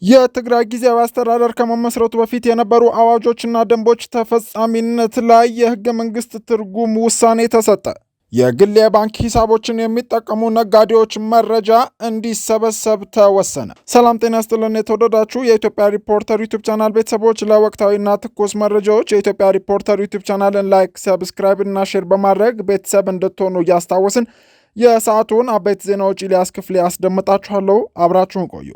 የትግራይ ጊዜያዊ አስተዳደር ከመመስረቱ በፊት የነበሩ አዋጆችና ደንቦች ተፈጻሚነት ላይ የህገ መንግስት ትርጉም ውሳኔ ተሰጠ። የግል የባንክ ሂሳቦችን የሚጠቀሙ ነጋዴዎች መረጃ እንዲሰበሰብ ተወሰነ። ሰላም ጤና ይስጥልን የተወደዳችሁ የኢትዮጵያ ሪፖርተር ዩቲዩብ ቻናል ቤተሰቦች፣ ለወቅታዊና ትኩስ መረጃዎች የኢትዮጵያ ሪፖርተር ዩቲዩብ ቻናልን ላይክ፣ ሰብስክራይብ እና ሼር በማድረግ ቤተሰብ እንድትሆኑ እያስታወስን የሰዓቱን አበይት ዜናዎች ኢልያስ ክፍሌ ያስደምጣችኋለሁ። አብራችሁን ቆዩ።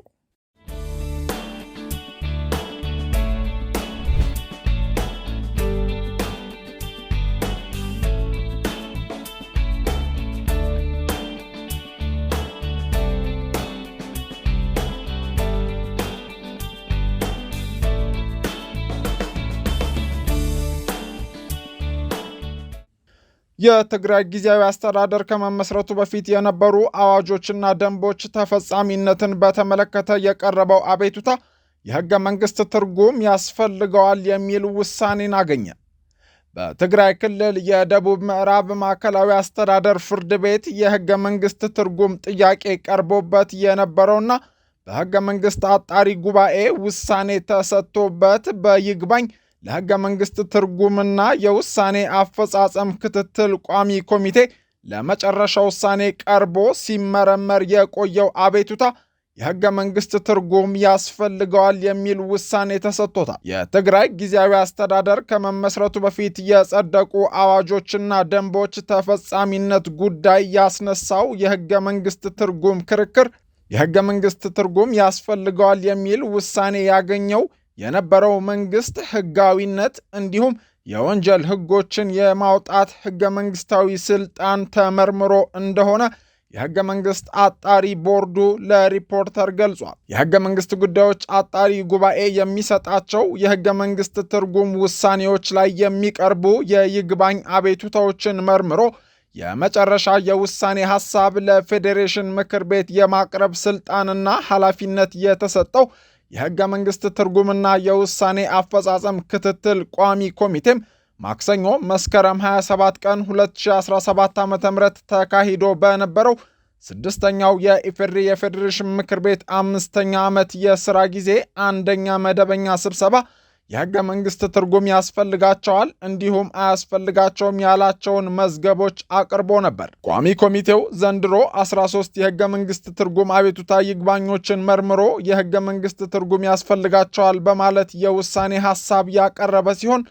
የትግራይ ጊዜያዊ አስተዳደር ከመመስረቱ በፊት የነበሩ አዋጆችና ደንቦች ተፈጻሚነትን በተመለከተ የቀረበው አቤቱታ የህገ መንግስት ትርጉም ያስፈልገዋል የሚል ውሳኔን አገኘ። በትግራይ ክልል የደቡብ ምዕራብ ማዕከላዊ አስተዳደር ፍርድ ቤት የህገ መንግስት ትርጉም ጥያቄ ቀርቦበት የነበረውና በህገ መንግስት አጣሪ ጉባኤ ውሳኔ ተሰጥቶበት በይግባኝ ለህገ መንግስት ትርጉምና የውሳኔ አፈጻጸም ክትትል ቋሚ ኮሚቴ ለመጨረሻ ውሳኔ ቀርቦ ሲመረመር የቆየው አቤቱታ የህገ መንግስት ትርጉም ያስፈልገዋል የሚል ውሳኔ ተሰጥቶታል። የትግራይ ጊዜያዊ አስተዳደር ከመመስረቱ በፊት የጸደቁ አዋጆችና ደንቦች ተፈጻሚነት ጉዳይ ያስነሳው የህገ መንግስት ትርጉም ክርክር የህገ መንግስት ትርጉም ያስፈልገዋል የሚል ውሳኔ ያገኘው የነበረው መንግስት ህጋዊነት እንዲሁም የወንጀል ህጎችን የማውጣት ህገ መንግስታዊ ስልጣን ተመርምሮ እንደሆነ የህገ መንግስት አጣሪ ቦርዱ ለሪፖርተር ገልጿል። የህገ መንግስት ጉዳዮች አጣሪ ጉባኤ የሚሰጣቸው የህገ መንግስት ትርጉም ውሳኔዎች ላይ የሚቀርቡ የይግባኝ አቤቱታዎችን መርምሮ የመጨረሻ የውሳኔ ሐሳብ ለፌዴሬሽን ምክር ቤት የማቅረብ ስልጣንና ኃላፊነት የተሰጠው የህገ መንግስት ትርጉምና የውሳኔ አፈጻጸም ክትትል ቋሚ ኮሚቴም ማክሰኞ መስከረም 27 ቀን 2017 ዓ.ም ተካሂዶ በነበረው ስድስተኛው የኢፌዴሪ የፌዴሬሽን ምክር ቤት 5ኛ ዓመት የሥራ ጊዜ አንደኛ መደበኛ ስብሰባ የህገ መንግስት ትርጉም ያስፈልጋቸዋል እንዲሁም አያስፈልጋቸውም ያላቸውን መዝገቦች አቅርቦ ነበር። ቋሚ ኮሚቴው ዘንድሮ 13 የህገ መንግስት ትርጉም አቤቱታ ይግባኞችን መርምሮ የህገ መንግስት ትርጉም ያስፈልጋቸዋል በማለት የውሳኔ ሐሳብ ያቀረበ ሲሆን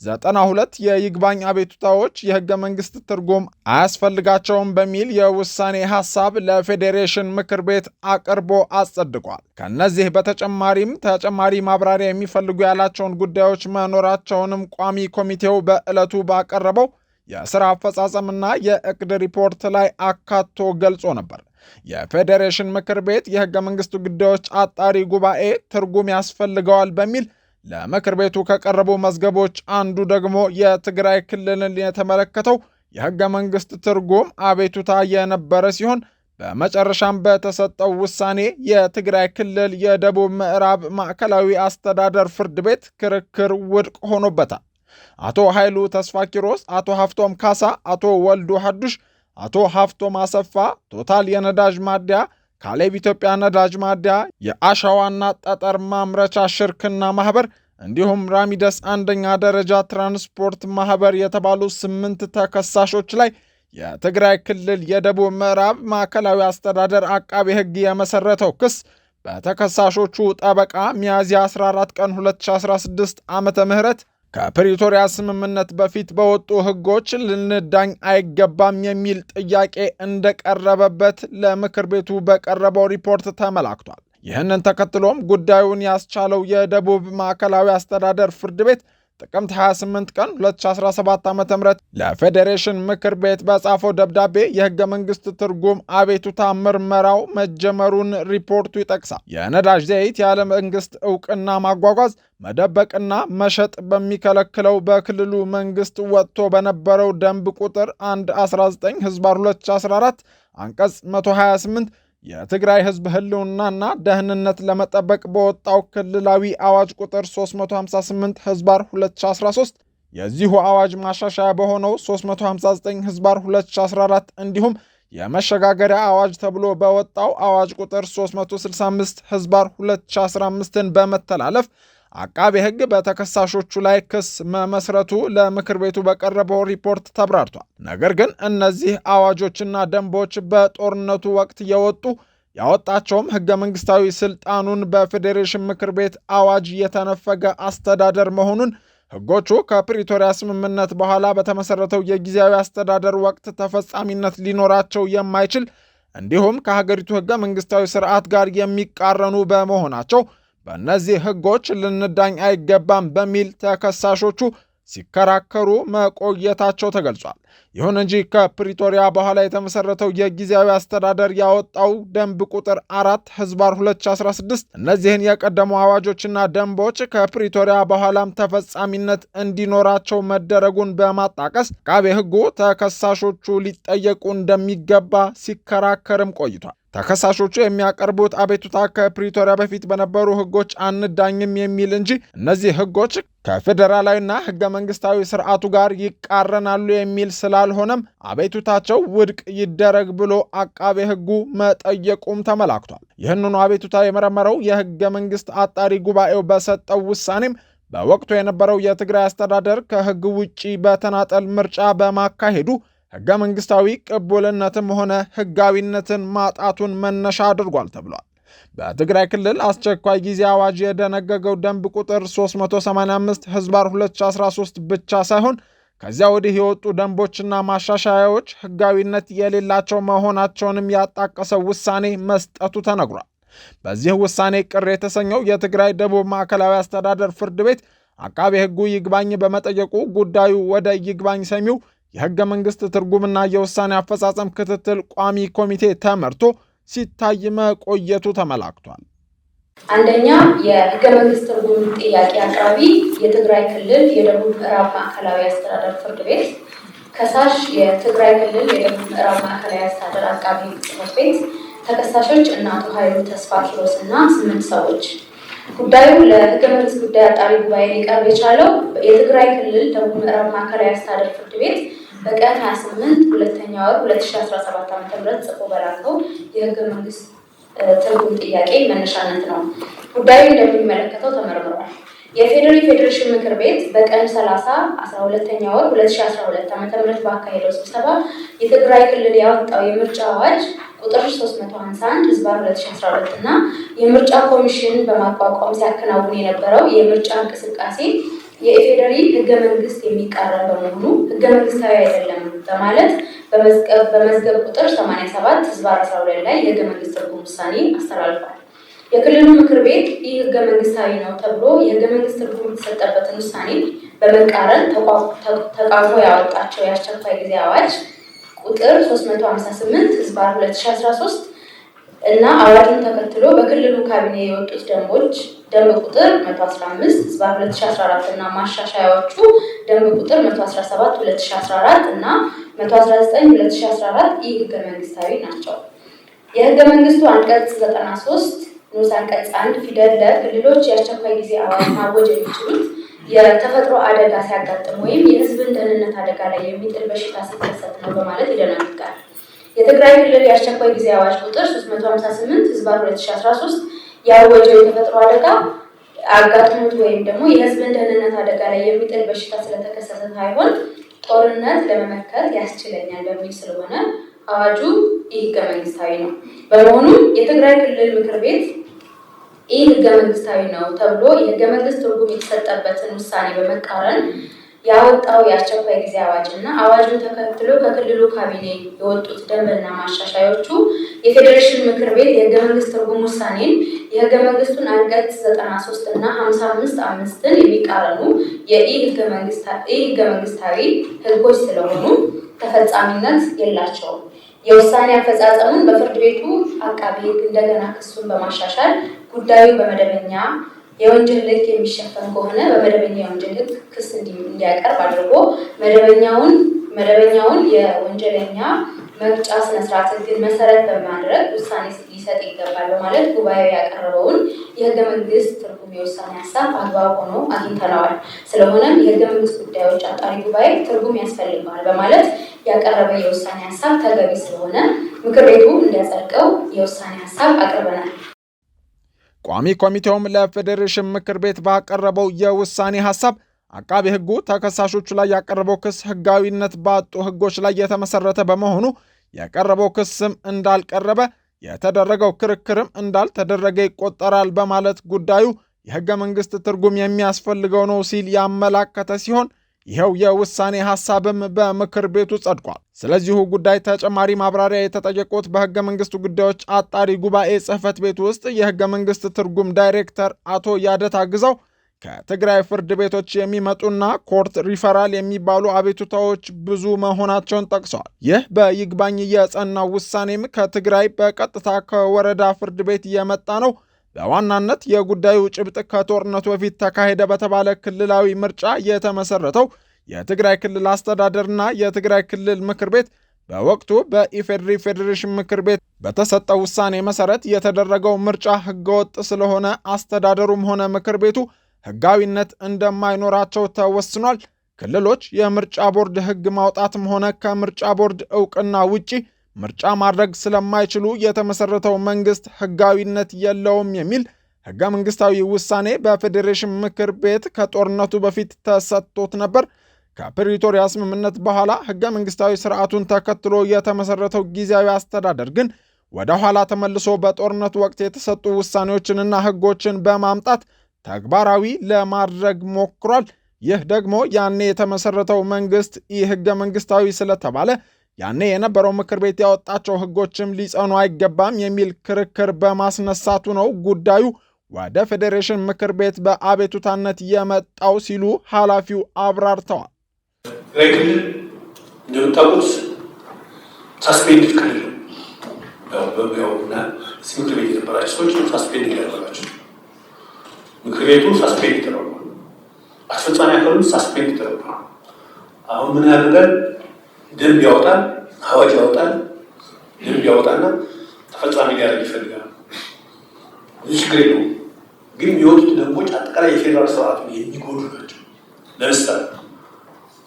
92 የይግባኝ አቤቱታዎች የህገ መንግስት ትርጉም አያስፈልጋቸውም በሚል የውሳኔ ሐሳብ ለፌዴሬሽን ምክር ቤት አቅርቦ አጸድቋል። ከነዚህ በተጨማሪም ተጨማሪ ማብራሪያ የሚፈልጉ ያላቸውን ጉዳዮች መኖራቸውንም ቋሚ ኮሚቴው በዕለቱ ባቀረበው የሥራ አፈጻጸምና የእቅድ ሪፖርት ላይ አካቶ ገልጾ ነበር። የፌዴሬሽን ምክር ቤት የህገ መንግስት ጉዳዮች አጣሪ ጉባኤ ትርጉም ያስፈልገዋል በሚል ለምክር ቤቱ ከቀረቡ መዝገቦች አንዱ ደግሞ የትግራይ ክልልን የተመለከተው የህገ መንግስት ትርጉም አቤቱታ የነበረ ሲሆን በመጨረሻም በተሰጠው ውሳኔ የትግራይ ክልል የደቡብ ምዕራብ ማዕከላዊ አስተዳደር ፍርድ ቤት ክርክር ውድቅ ሆኖበታል። አቶ ኃይሉ ተስፋ ኪሮስ፣ አቶ ሀፍቶም ካሳ፣ አቶ ወልዱ ሐዱሽ፣ አቶ ሀፍቶም አሰፋ፣ ቶታል የነዳጅ ማደያ፣ ካሌብ ኢትዮጵያ ነዳጅ ማደያ፣ የአሸዋና ጠጠር ማምረቻ ሽርክና ማህበር እንዲሁም ራሚደስ አንደኛ ደረጃ ትራንስፖርት ማህበር የተባሉ 8 ተከሳሾች ላይ የትግራይ ክልል የደቡብ ምዕራብ ማዕከላዊ አስተዳደር አቃቤ ሕግ የመሰረተው ክስ በተከሳሾቹ ጠበቃ ሚያዝያ 14 ቀን 2016 ዓመተ ምህረት ከፕሪቶሪያ ስምምነት በፊት በወጡ ህጎች ልንዳኝ አይገባም የሚል ጥያቄ እንደቀረበበት ለምክር ቤቱ በቀረበው ሪፖርት ተመላክቷል። ይህንን ተከትሎም ጉዳዩን ያስቻለው የደቡብ ማዕከላዊ አስተዳደር ፍርድ ቤት ጥቅምት 28 ቀን 2017 ዓ.ም ለፌዴሬሽን ምክር ቤት በጻፈው ደብዳቤ የህገ መንግስት ትርጉም አቤቱታ ምርመራው መጀመሩን ሪፖርቱ ይጠቅሳል። የነዳጅ ዘይት ያለ መንግስት ዕውቅና ማጓጓዝ፣ መደበቅና መሸጥ በሚከለክለው በክልሉ መንግስት ወጥቶ በነበረው ደንብ ቁጥር 1/19/2014 አንቀጽ 128 የትግራይ ህዝብ ህልውናና ደህንነት ለመጠበቅ በወጣው ክልላዊ አዋጅ ቁጥር 358/2013 የዚሁ አዋጅ ማሻሻያ በሆነው 359/2014 እንዲሁም የመሸጋገሪያ አዋጅ ተብሎ በወጣው አዋጅ ቁጥር 365/2015ን በመተላለፍ አቃቤ ሕግ በተከሳሾቹ ላይ ክስ መመስረቱ ለምክር ቤቱ በቀረበው ሪፖርት ተብራርቷል። ነገር ግን እነዚህ አዋጆችና ደንቦች በጦርነቱ ወቅት ያወጣቸውም ሕገ መንግስታዊ ስልጣኑን በፌዴሬሽን ምክር ቤት አዋጅ የተነፈገ አስተዳደር መሆኑን ሕጎቹ ከፕሪቶሪያ ስምምነት በኋላ በተመሰረተው የጊዜያዊ አስተዳደር ወቅት ተፈጻሚነት ሊኖራቸው የማይችል እንዲሁም ከሀገሪቱ ሕገ መንግስታዊ ስርዓት ጋር የሚቃረኑ በመሆናቸው በእነዚህ ሕጎች ልንዳኝ አይገባም በሚል ተከሳሾቹ ሲከራከሩ መቆየታቸው ተገልጿል። ይሁን እንጂ ከፕሪቶሪያ በኋላ የተመሰረተው የጊዜያዊ አስተዳደር ያወጣው ደንብ ቁጥር 4/2016 እነዚህን የቀደሙ አዋጆችና ደንቦች ከፕሪቶሪያ በኋላም ተፈጻሚነት እንዲኖራቸው መደረጉን በማጣቀስ አቃቤ ሕጉ ተከሳሾቹ ሊጠየቁ እንደሚገባ ሲከራከርም ቆይቷል። ተከሳሾቹ የሚያቀርቡት አቤቱታ ከፕሪቶሪያ በፊት በነበሩ ሕጎች አንዳኝም የሚል እንጂ እነዚህ ሕጎች ከፌዴራላዊና ሕገ መንግስታዊ ስርዓቱ ጋር ይቃረናሉ የሚል ስላልሆነም አቤቱታቸው ውድቅ ይደረግ ብሎ አቃቤ ሕጉ መጠየቁም ተመላክቷል። ይህንኑ አቤቱታ የመረመረው የሕገ መንግስት አጣሪ ጉባኤው በሰጠው ውሳኔም በወቅቱ የነበረው የትግራይ አስተዳደር ከሕግ ውጪ በተናጠል ምርጫ በማካሄዱ ሕገ መንግስታዊ ቅቡልነትም ሆነ ሕጋዊነትን ማጣቱን መነሻ አድርጓል ተብሏል። በትግራይ ክልል አስቸኳይ ጊዜ አዋጅ የደነገገው ደንብ ቁጥር 385/2013 ብቻ ሳይሆን ከዚያ ወዲህ የወጡ ደንቦችና ማሻሻያዎች ሕጋዊነት የሌላቸው መሆናቸውንም ያጣቀሰው ውሳኔ መስጠቱ ተነግሯል። በዚህ ውሳኔ ቅር የተሰኘው የትግራይ ደቡብ ማዕከላዊ አስተዳደር ፍርድ ቤት አቃቤ ሕጉ ይግባኝ በመጠየቁ ጉዳዩ ወደ ይግባኝ ሰሚው የሕገ መንግስት ትርጉምና የውሳኔ አፈጻጸም ክትትል ቋሚ ኮሚቴ ተመርቶ ሲታይ መቆየቱ ተመላክቷል። አንደኛ፣ የሕገ መንግስት ትርጉም ጥያቄ አቅራቢ የትግራይ ክልል የደቡብ ምዕራብ ማዕከላዊ አስተዳደር ፍርድ ቤት፣ ከሳሽ የትግራይ ክልል የደቡብ ምዕራብ ማዕከላዊ አስተዳደር አቃቢ ጽሕፈት ቤት፣ ተከሳሾች እና አቶ ኃይሉ ተስፋ ኪሮስ እና 8 ሰዎች። ጉዳዩ ለሕገ መንግስት ጉዳይ አጣሪ ጉባኤ ሊቀርብ የቻለው የትግራይ ክልል ደቡብ ምዕራብ ማዕከላዊ አስተዳደር ፍርድ ቤት በቀን 28 2ኛ ወር 2017 ዓ.ም ጽፎ በላከው የሕገ መንግስት ትርጉም ጥያቄ መነሻነት ነው። ጉዳዩ እንደሚመለከተው ተመርምሯል። የፌዴራል ፌዴሬሽን ምክር ቤት በቀን 30 12ኛ ወር 2012 ዓ.ም ባካሄደው ስብሰባ የትግራይ ክልል ያወጣው የምርጫ አዋጅ ቁጥር 351/2012 እና የምርጫ ኮሚሽን በማቋቋም ሲያከናውን የነበረው የምርጫ እንቅስቃሴ የኢፌዴሪ ሕገ መንግስት የሚቃረን በመሆኑ ሕገ መንግስታዊ አይደለም በማለት በመዝገብ ቁጥር 87/12 ላይ የሕገ መንግስት ትርጉም ውሳኔ አስተላልፏል። የክልሉ ምክር ቤት ይህ ሕገ መንግስታዊ ነው ተብሎ የሕገ መንግስት ትርጉም የተሰጠበትን ውሳኔ በመቃረን ተቃውሞ ያወጣቸው የአስቸኳይ ጊዜ አዋጅ ቁጥር 358/2013 እና አዋጁን ተከትሎ በክልሉ ካቢኔ የወጡት ደንብ ቁጥር 115/2014 እና ማሻሻያዎቹ ደንብ ቁጥር 117/2014 እና 119/2014 ይህ ሕገ መንግስታዊ ናቸው። የሕገ መንግስቱ አንቀጽ 93 ንዑስ አንቀጽ 1 ፊደል ለክልሎች የአስቸኳይ ጊዜ አዋጅ ማወጅ የሚችሉት የተፈጥሮ አደጋ ሲያጋጥም ወይም የህዝብን ደህንነት አደጋ ላይ የሚጥል በሽታ ሲከሰት ነው በማለት ይደነግጋል። የትግራይ ክልል የአስቸኳይ ጊዜ አዋጅ ቁጥር 358/2013 ያወጀው የተፈጥሮ አደጋ አጋጥሞት ወይም ደግሞ የህዝብን ደህንነት አደጋ ላይ የሚጥል በሽታ ስለተከሰተ ሳይሆን ጦርነት ለመመከት ያስችለኛል በሚል ስለሆነ አዋጁ ሕገ መንግስታዊ ነው። በመሆኑም የትግራይ ክልል ምክር ቤት ይህ ሕገ መንግስታዊ ነው ተብሎ የሕገ መንግስት ትርጉም የተሰጠበትን ውሳኔ በመቃረን ያወጣው የአስቸኳይ ጊዜ አዋጅ እና አዋጁን ተከትሎ ከክልሉ ካቢኔ የወጡት ደንብና ማሻሻያዎቹ የፌዴሬሽን ምክር ቤት የሕገ መንግስት ትርጉም ውሳኔን የሕገ መንግስቱን አንቀጽ 93 እና 55/5ን የሚቃረኑ የሕገ መንግስታዊ ህጎች ስለሆኑ ተፈጻሚነት የላቸውም። የውሳኔ አፈጻጸሙን በፍርድ ቤቱ አቃቤ ሕግ እንደገና ክሱን በማሻሻል ጉዳዩ በመደበኛ የወንጀል ሕግ የሚሸፈን ከሆነ በመደበኛ የወንጀል ሕግ ክስ እንዲያቀርብ አድርጎ መደበኛውን የወንጀለኛ መቅጫ ስነስርዓት ህግን መሰረት በማድረግ ውሳኔ ሊሰጥ ይገባል በማለት ጉባኤው ያቀረበውን የህገ መንግስት ትርጉም የውሳኔ ሀሳብ አግባብ ሆኖ አግኝተነዋል። ስለሆነም የህገ መንግስት ጉዳዮች አጣሪ ጉባኤ ትርጉም ያስፈልገዋል በማለት ያቀረበ የውሳኔ ሀሳብ ተገቢ ስለሆነ ምክር ቤቱ እንዲያጸድቀው የውሳኔ ሀሳብ አቅርበናል። ቋሚ ኮሚቴውም ለፌዴሬሽን ምክር ቤት ባቀረበው የውሳኔ ሀሳብ አቃቤ ህጉ ተከሳሾቹ ላይ ያቀረበው ክስ ህጋዊነት ባጡ ህጎች ላይ የተመሰረተ በመሆኑ የቀረበው ክስም እንዳልቀረበ የተደረገው ክርክርም እንዳልተደረገ ይቆጠራል በማለት ጉዳዩ የህገ መንግስት ትርጉም የሚያስፈልገው ነው ሲል ያመላከተ ሲሆን ይኸው የውሳኔ ሐሳብም በምክር ቤቱ ጸድቋል። ስለዚሁ ጉዳይ ተጨማሪ ማብራሪያ የተጠየቁት በህገ መንግስቱ ጉዳዮች አጣሪ ጉባኤ ጽህፈት ቤት ውስጥ የህገ መንግስት ትርጉም ዳይሬክተር አቶ ያደታ ግዛው ከትግራይ ፍርድ ቤቶች የሚመጡና ኮርት ሪፈራል የሚባሉ አቤቱታዎች ብዙ መሆናቸውን ጠቅሰዋል። ይህ በይግባኝ የጸናው ውሳኔም ከትግራይ በቀጥታ ከወረዳ ፍርድ ቤት የመጣ ነው። በዋናነት የጉዳዩ ጭብጥ ከጦርነቱ በፊት ተካሄደ በተባለ ክልላዊ ምርጫ የተመሰረተው የትግራይ ክልል አስተዳደርና የትግራይ ክልል ምክር ቤት በወቅቱ በኢፌዴሪ ፌዴሬሽን ምክር ቤት በተሰጠው ውሳኔ መሰረት የተደረገው ምርጫ ህገወጥ ስለሆነ አስተዳደሩም ሆነ ምክር ቤቱ ህጋዊነት እንደማይኖራቸው ተወስኗል። ክልሎች የምርጫ ቦርድ ህግ ማውጣትም ሆነ ከምርጫ ቦርድ ዕውቅና ውጪ ምርጫ ማድረግ ስለማይችሉ የተመሰረተው መንግስት ህጋዊነት የለውም የሚል ህገ መንግስታዊ ውሳኔ በፌዴሬሽን ምክር ቤት ከጦርነቱ በፊት ተሰጥቶት ነበር። ከፕሪቶሪያ ስምምነት በኋላ ህገ መንግስታዊ ስርዓቱን ተከትሎ የተመሰረተው ጊዜያዊ አስተዳደር ግን ወደ ኋላ ተመልሶ በጦርነቱ ወቅት የተሰጡ ውሳኔዎችንና ህጎችን በማምጣት ተግባራዊ ለማድረግ ሞክሯል። ይህ ደግሞ ያኔ የተመሰረተው መንግስት ይህ ህገ መንግስታዊ ስለተባለ ያኔ የነበረው ምክር ቤት ያወጣቸው ህጎችም ሊጸኑ አይገባም የሚል ክርክር በማስነሳቱ ነው ጉዳዩ ወደ ፌዴሬሽን ምክር ቤት በአቤቱታነት የመጣው ሲሉ ኃላፊው አብራርተዋል። ትግራይ ክልል እንደምታውቁት ሳስፔንድ ክልል ነው። ምክር ቤት የነበራቸው ሰዎች ሳስፔንድ ያደረጋቸው ምክር ቤቱ ሳስፔንድ ተደርጓል። አስፈጻሚ አካሉ ሳስፔንድ ተደርጓል። አሁን ምን ያደርጋል? ደንብ ያወጣል፣ አዋጅ ያወጣል። ደንብ ያወጣና ተፈጻሚ ሊያደርግ ይፈልጋል። ብዙ ችግር የለውም። ግን የሚወጡት ደንቦች አጠቃላይ የፌዴራል ስርዓቱን የሚጎዱ ናቸው። ለምሳሌ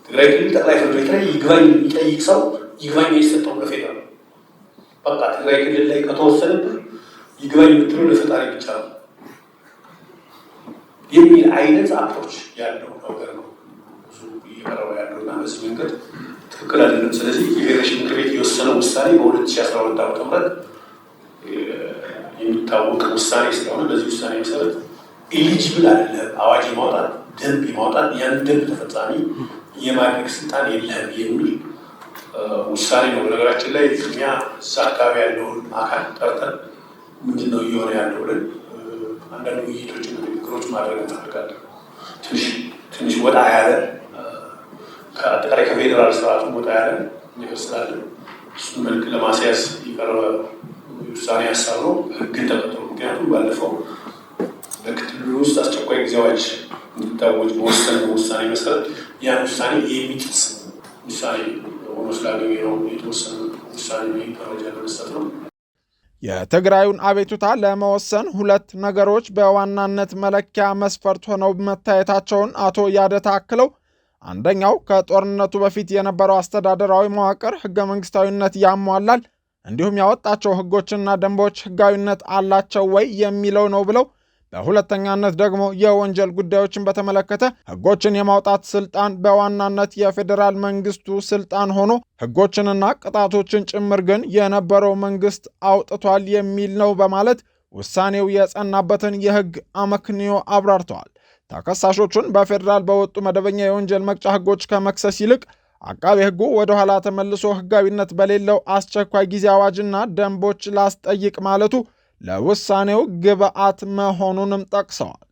ትግራይ ክልል ጠቅላይ ፍርድ ቤት ላይ ይግባኝ የሚጠይቅ ሰው ይግባኝ የሚሰጠው ለፌዴራል በቃ ትግራይ ክልል ላይ ከተወሰነብህ ይግባኝ የምትለው ለፈጣሪ ብቻ ነው የሚል አይነት አፕሮች ያለው ነገር ነው ብዙ እየቀረበ ያለውና በዚህ መንገድ ትክክል አይደለም። ስለዚህ የፌዴሬሽን ምክር ቤት የወሰነው ውሳኔ በ2012 ዓ.ም የሚታወቅ ውሳኔ ስለሆነ በዚህ ውሳኔ መሰረት ኤሊጂብል አይደለም አዋጅ ማውጣት፣ ደንብ ማውጣት፣ ያን ደንብ ተፈጻሚ የማድረግ ስልጣን የለህም የሚል ውሳኔ ነው። በነገራችን ላይ እኛ እዛ አካባቢ ያለውን አካል ጠርተን ምንድነው እየሆነ ያለው ብለን አንዳንድ ውይይቶችን ንግግሮች ማድረግ እንፈልጋለን። ትንሽ ወጣ ያለ ከአጠቃላይ ከፌዴራል ስርዓቱ ወጣ ያለ ነገር ስላለ እሱን መልክ ለማስያዝ የቀረበ ውሳኔ ሀሳብ ነው። ህግን ተከትሎ ምክንያቱም ባለፈው በክልሉ ውስጥ አስቸኳይ ጊዜ አዋጅ እንዲታወጅ በወሰነው ውሳኔ መሰረት ያን ውሳኔ የሚጥስ ውሳኔ ሆኖ ስላገኘ ነው የተወሰነ ውሳኔ ደረጃ ለመስጠት ነው። የትግራዩን አቤቱታ ለመወሰን ሁለት ነገሮች በዋናነት መለኪያ መስፈርት ሆነው መታየታቸውን አቶ ያደታ አክለው አንደኛው ከጦርነቱ በፊት የነበረው አስተዳደራዊ መዋቅር ህገ መንግስታዊነት ያሟላል፣ እንዲሁም ያወጣቸው ህጎችና ደንቦች ህጋዊነት አላቸው ወይ የሚለው ነው ብለው በሁለተኛነት ደግሞ የወንጀል ጉዳዮችን በተመለከተ ህጎችን የማውጣት ስልጣን በዋናነት የፌዴራል መንግስቱ ስልጣን ሆኖ ህጎችንና ቅጣቶችን ጭምር ግን የነበረው መንግስት አውጥቷል የሚል ነው በማለት ውሳኔው የጸናበትን የህግ አመክንዮ አብራርተዋል። ተከሳሾቹን በፌዴራል በወጡ መደበኛ የወንጀል መቅጫ ህጎች ከመክሰስ ይልቅ አቃቤ ህጉ ወደ ኋላ ተመልሶ ህጋዊነት በሌለው አስቸኳይ ጊዜ አዋጅና ደንቦች ላስጠይቅ ማለቱ ለውሳኔው ግብዓት መሆኑንም ጠቅሰዋል።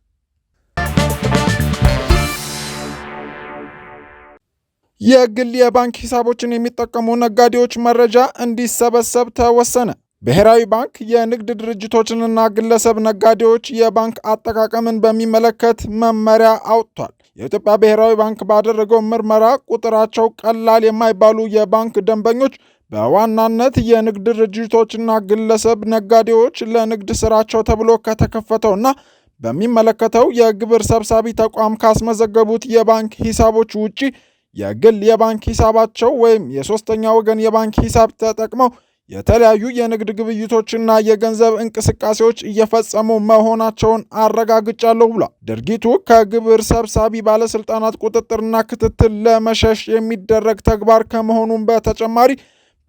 የግል የባንክ ሂሳቦችን የሚጠቀሙ ነጋዴዎች መረጃ እንዲሰበሰብ ተወሰነ። ብሔራዊ ባንክ የንግድ ድርጅቶችንና ግለሰብ ነጋዴዎች የባንክ አጠቃቀምን በሚመለከት መመሪያ አውጥቷል። የኢትዮጵያ ብሔራዊ ባንክ ባደረገው ምርመራ ቁጥራቸው ቀላል የማይባሉ የባንክ ደንበኞች በዋናነት የንግድ ድርጅቶችና ግለሰብ ነጋዴዎች ለንግድ ስራቸው ተብሎ ከተከፈተውና በሚመለከተው የግብር ሰብሳቢ ተቋም ካስመዘገቡት የባንክ ሂሳቦች ውጪ የግል የባንክ ሂሳባቸው ወይም የሶስተኛ ወገን የባንክ ሂሳብ ተጠቅመው የተለያዩ የንግድ ግብይቶችና የገንዘብ እንቅስቃሴዎች እየፈጸሙ መሆናቸውን አረጋግጫለሁ ብሏል። ድርጊቱ ከግብር ሰብሳቢ ባለስልጣናት ቁጥጥርና ክትትል ለመሸሽ የሚደረግ ተግባር ከመሆኑም በተጨማሪ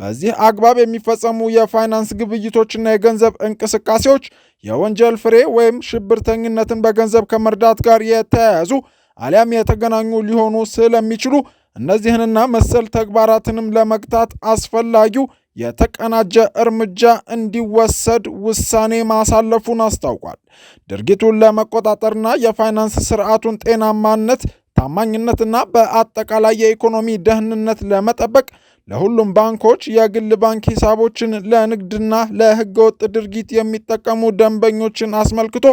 በዚህ አግባብ የሚፈጸሙ የፋይናንስ ግብይቶችና የገንዘብ እንቅስቃሴዎች የወንጀል ፍሬ ወይም ሽብርተኝነትን በገንዘብ ከመርዳት ጋር የተያያዙ አሊያም የተገናኙ ሊሆኑ ስለሚችሉ እነዚህንና መሰል ተግባራትንም ለመግታት አስፈላጊው የተቀናጀ እርምጃ እንዲወሰድ ውሳኔ ማሳለፉን አስታውቋል። ድርጊቱን ለመቆጣጠርና የፋይናንስ ስርዓቱን ጤናማነት፣ ታማኝነትና በአጠቃላይ የኢኮኖሚ ደህንነት ለመጠበቅ ለሁሉም ባንኮች የግል ባንክ ሂሳቦችን ለንግድና ለህገወጥ ድርጊት የሚጠቀሙ ደንበኞችን አስመልክቶ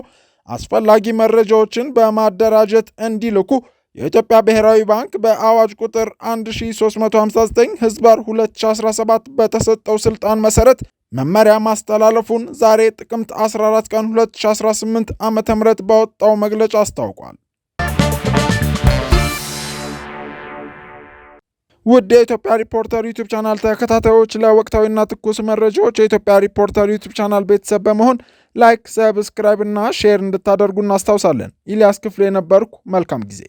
አስፈላጊ መረጃዎችን በማደራጀት እንዲልኩ የኢትዮጵያ ብሔራዊ ባንክ በአዋጅ ቁጥር 1359/2017 በተሰጠው ስልጣን መሰረት መመሪያ ማስተላለፉን ዛሬ ጥቅምት 14 ቀን 2018 ዓ.ም ባወጣው መግለጫ አስታውቋል። ውድ የኢትዮጵያ ሪፖርተር ዩቲዩብ ቻናል ተከታታዮች ለወቅታዊና ትኩስ መረጃዎች የኢትዮጵያ ሪፖርተር ዩቲዩብ ቻናል ቤተሰብ በመሆን ላይክ፣ ሰብስክራይብ እና ሼር እንድታደርጉ እናስታውሳለን። ኢልያስ ክፍሌ ነበርኩ። መልካም ጊዜ